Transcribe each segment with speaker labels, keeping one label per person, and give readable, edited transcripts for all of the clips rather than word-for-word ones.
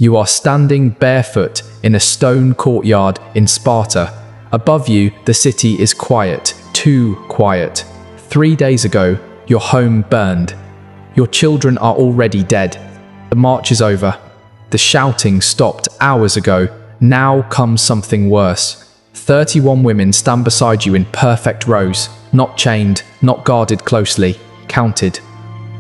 Speaker 1: You are standing barefoot in a stone courtyard in Sparta. Above you, the city is quiet, too quiet. 3 days ago, your home burned. Your children are already dead. The march is over. The shouting stopped hours ago. Now comes something worse. 31 women stand beside you in perfect rows, not chained, not guarded closely, counted.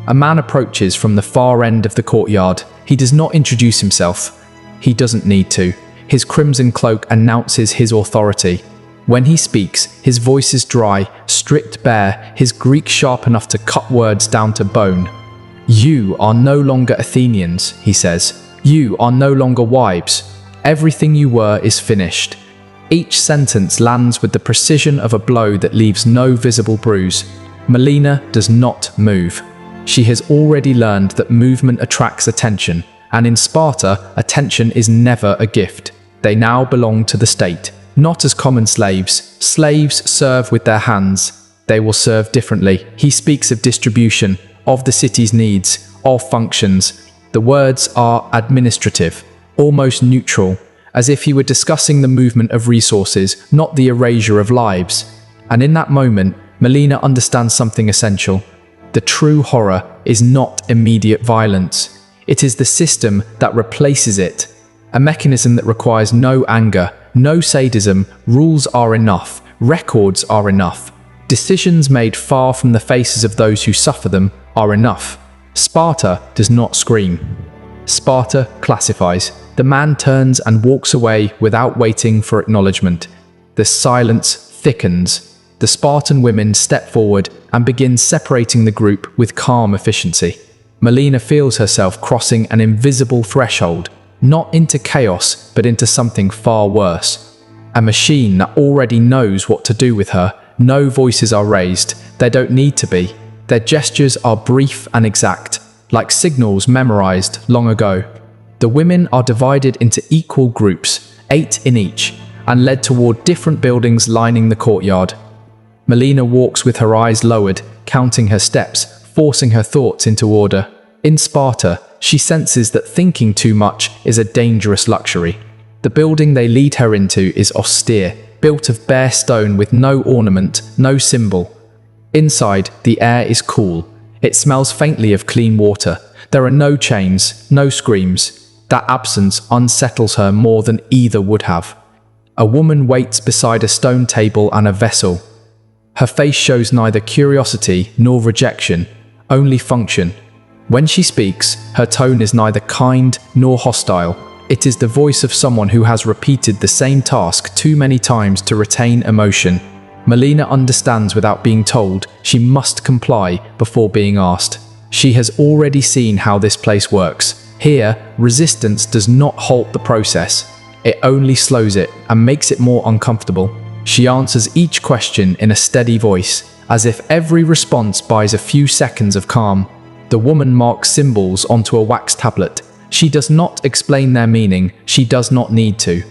Speaker 1: A man approaches from the far end of the courtyard. He does not introduce himself. He doesn't need to. His crimson cloak announces his authority. When he speaks, his voice is dry, stripped bare, his Greek sharp enough to cut words down to bone. You are no longer Athenians, he says. You are no longer wives. Everything you were is finished. Each sentence lands with the precision of a blow that leaves no visible bruise. Melina does not move. She has already learned that movement attracts attention, and in Sparta, attention is never a gift. They now belong to the state, not as common slaves. Slaves serve with their hands. They will serve differently. He speaks of distribution, of the city's needs, of functions. The words are administrative, almost neutral, as if he were discussing the movement of resources, not the erasure of lives. And in that moment, Melina understands something essential. The true horror is not immediate violence. It is the system that replaces it. A mechanism that requires no anger, no sadism. Rules are enough. Records are enough. Decisions made far from the faces of those who suffer them are enough. Sparta does not scream. Sparta classifies. The man turns and walks away without waiting for acknowledgement. The silence thickens. The Spartan women step forward and begin separating the group with calm efficiency. Melina feels herself crossing an invisible threshold, not into chaos, but into something far worse. A machine that already knows what to do with her. No voices are raised. They don't need to be. Their gestures are brief and exact, like signals memorized long ago. The women are divided into equal groups, 8 in each, and led toward different buildings lining the courtyard. Melina walks with her eyes lowered, counting her steps, forcing her thoughts into order. In Sparta, she senses that thinking too much is a dangerous luxury. The building they lead her into is austere, built of bare stone with no ornament, no symbol. Inside, the air is cool. It smells faintly of clean water. There are no chains, no screams. That absence unsettles her more than either would have. A woman waits beside a stone table and a vessel. Her face shows neither curiosity nor rejection, only function. When she speaks, her tone is neither kind nor hostile. It is the voice of someone who has repeated the same task too many times to retain emotion. Melina understands without being told. She must comply before being asked. She has already seen how this place works. Here, resistance does not halt the process. It only slows it and makes it more uncomfortable. She answers each question in a steady voice, as if every response buys a few seconds of calm. The woman marks symbols onto a wax tablet. She does not explain their meaning. She does not need to.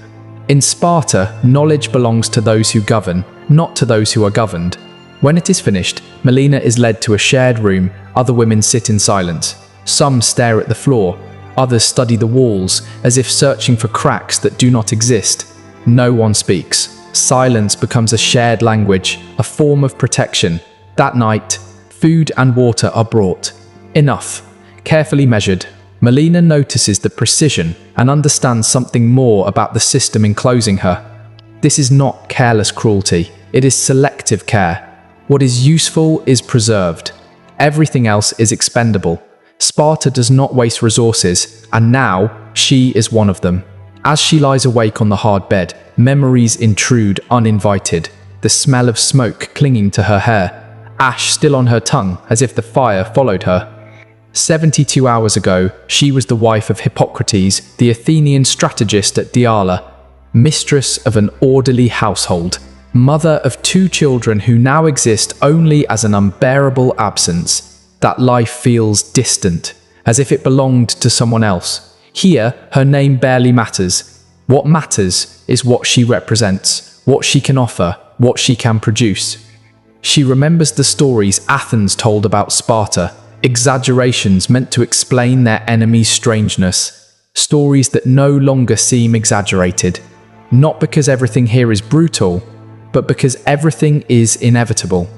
Speaker 1: In Sparta, knowledge belongs to those who govern, not to those who are governed. When it is finished, Melina is led to a shared room. Other women sit in silence. Some stare at the floor. Others study the walls, as if searching for cracks that do not exist. No one speaks. Silence becomes a shared language, a form of protection. That night, food and water are brought. Enough. Carefully measured. Melina notices the precision and understands something more about the system enclosing her. This is not careless cruelty. It is selective care. What is useful is preserved. Everything else is expendable. Sparta does not waste resources, and now she is one of them. As she lies awake on the hard bed, memories intrude uninvited. The smell of smoke clinging to her hair, ash still on her tongue as if the fire followed her. 72 hours ago, she was the wife of Hippocrates, the Athenian strategist at Diala, mistress of an orderly household, mother of 2 children who now exist only as an unbearable absence. That life feels distant, as if it belonged to someone else. Here, her name barely matters. What matters is what she represents, what she can offer, what she can produce. She remembers the stories Athens told about Sparta, exaggerations meant to explain their enemy's strangeness. stories that no longer seem exaggerated. Not because everything here is brutal, but because everything is inevitable.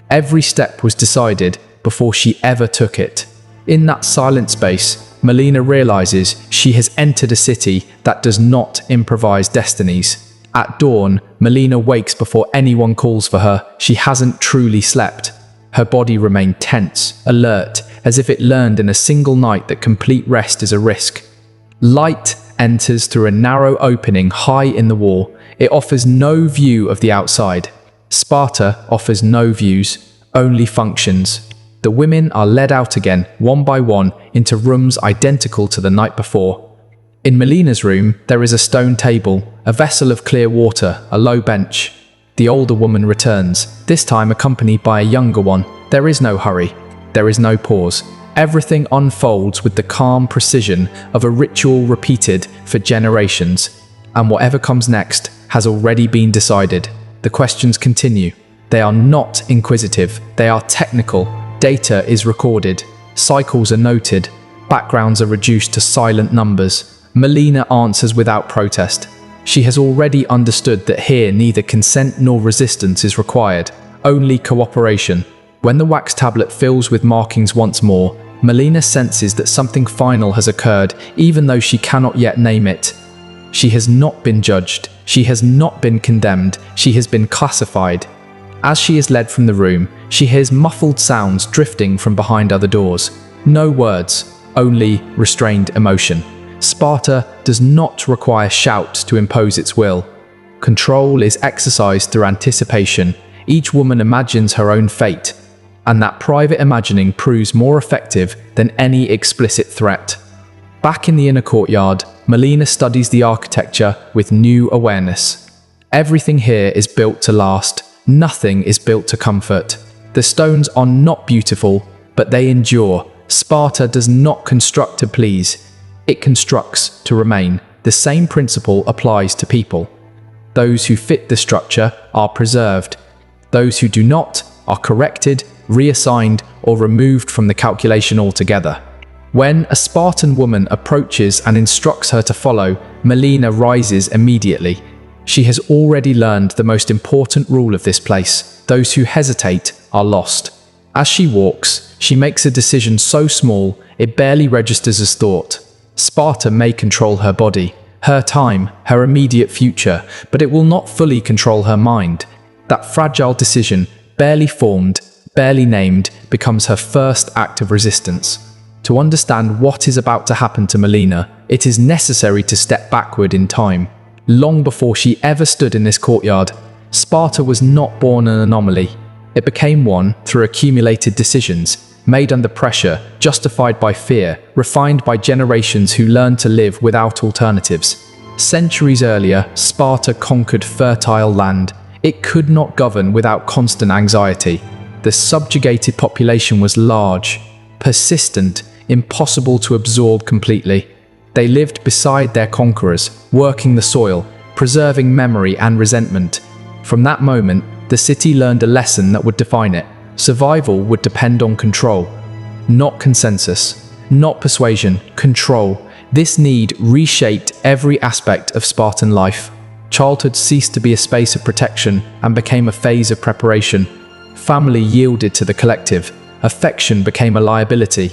Speaker 1: Every step was decided before she ever took it. In that silent space, Melina realizes she has entered a city that does not improvise destinies. At dawn, Melina wakes before anyone calls for her. She hasn't truly slept. Her body remained tense, alert, as if it learned in a single night that complete rest is a risk. Light enters through a narrow opening high in the wall. It offers no view of the outside. Sparta offers no views, only functions. The women are led out again, one by one, into rooms identical to the night before. In Melina's room, there is a stone table, a vessel of clear water, a low bench. The older woman returns, this time accompanied by a younger one. There is no hurry. There is no pause. Everything unfolds with the calm precision of a ritual repeated for generations. And whatever comes next has already been decided. The questions continue. They are not inquisitive. They are technical. Data is recorded. Cycles are noted. Backgrounds are reduced to silent numbers. Melina answers without protest. She has already understood that here neither consent nor resistance is required, only cooperation. When the wax tablet fills with markings once more, Melina senses that something final has occurred, even though she cannot yet name it. She has not been judged. She has not been condemned. She has been classified. As she is led from the room, she hears muffled sounds drifting from behind other doors. No words, only restrained emotion. Sparta does not require shouts to impose its will. Control is exercised through anticipation. Each woman imagines her own fate, and that private imagining proves more effective than any explicit threat. Back in the inner courtyard, Melina studies the architecture with new awareness. Everything here is built to last. Nothing is built to comfort. The stones are not beautiful, but they endure. Sparta does not construct to please. It constructs to remain. The same principle applies to people. Those who fit the structure are preserved. Those who do not are corrected, reassigned, or removed from the calculation altogether. When a Spartan woman approaches and instructs her to follow, Melina rises immediately. She has already learned the most important rule of this place. Those who hesitate are lost. As she walks, she makes a decision so small it barely registers as thought. Sparta may control her body, her time, her immediate future, but it will not fully control her mind. That fragile decision, barely formed, barely named, becomes her first act of resistance. To understand what is about to happen to Melina, it is necessary to step backward in time. Long before she ever stood in this courtyard, Sparta was not born an anomaly. It became one through accumulated decisions, made under pressure, justified by fear, refined by generations who learned to live without alternatives. Centuries earlier, Sparta conquered fertile land. It could not govern without constant anxiety. The subjugated population was large, persistent, impossible to absorb completely. They lived beside their conquerors, working the soil, preserving memory and resentment. From that moment, the city learned a lesson that would define it. Survival would depend on control, not consensus, not persuasion, control. This need reshaped every aspect of Spartan life. Childhood ceased to be a space of protection and became a phase of preparation. Family yielded to the collective. Affection became a liability.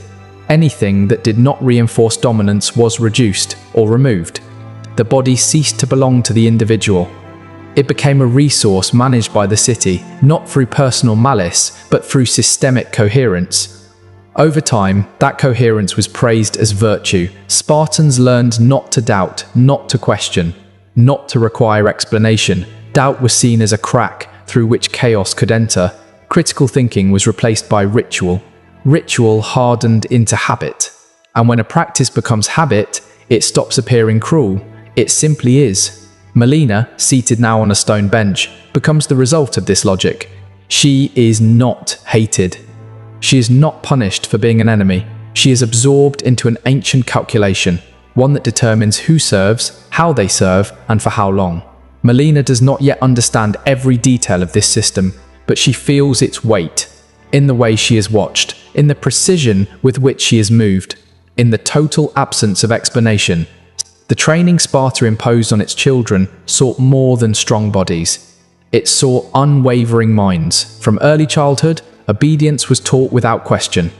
Speaker 1: Anything that did not reinforce dominance was reduced or removed. The body ceased to belong to the individual. It became a resource managed by the city, not through personal malice, but through systemic coherence. Over time, that coherence was praised as virtue. Spartans learned not to doubt, not to question, not to require explanation. Doubt was seen as a crack through which chaos could enter. Critical thinking was replaced by ritual. Ritual hardened into habit. And when a practice becomes habit, it stops appearing cruel. It simply is. Melina, seated now on a stone bench, becomes the result of this logic. She is not hated. She is not punished for being an enemy. She is absorbed into an ancient calculation, one that determines who serves, how they serve, and for how long. Melina does not yet understand every detail of this system, but she feels its weight, in the way she is watched, in the precision with which she is moved. In the total absence of explanation, the training Sparta imposed on its children sought more than strong bodies. It sought unwavering minds. From early childhood, obedience was taught without question,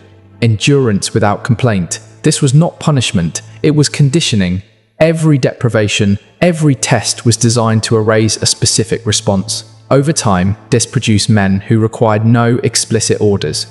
Speaker 1: endurance without complaint. This was not punishment, it was conditioning. Every deprivation, every test was designed to erase a specific response. Over time, this produced men who required no explicit orders.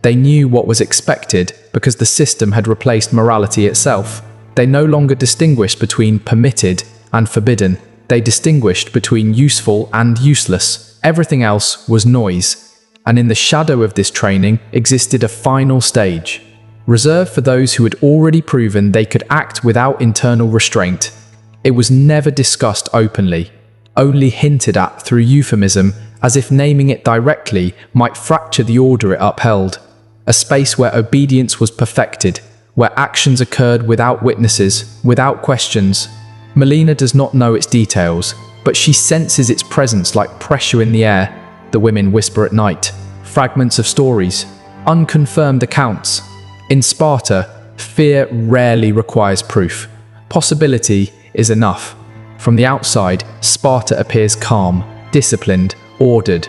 Speaker 1: They knew what was expected because the system had replaced morality itself. They no longer distinguished between permitted and forbidden. They distinguished between useful and useless. Everything else was noise. And in the shadow of this training existed a final stage, reserved for those who had already proven they could act without internal restraint. It was never discussed openly, only hinted at through euphemism, as if naming it directly might fracture the order it upheld. A space where obedience was perfected, where actions occurred without witnesses, without questions. Melina does not know its details, but she senses its presence like pressure in the air. The women whisper at night, fragments of stories, unconfirmed accounts. In Sparta, fear rarely requires proof. Possibility is enough. From the outside, Sparta appears calm, disciplined, ordered,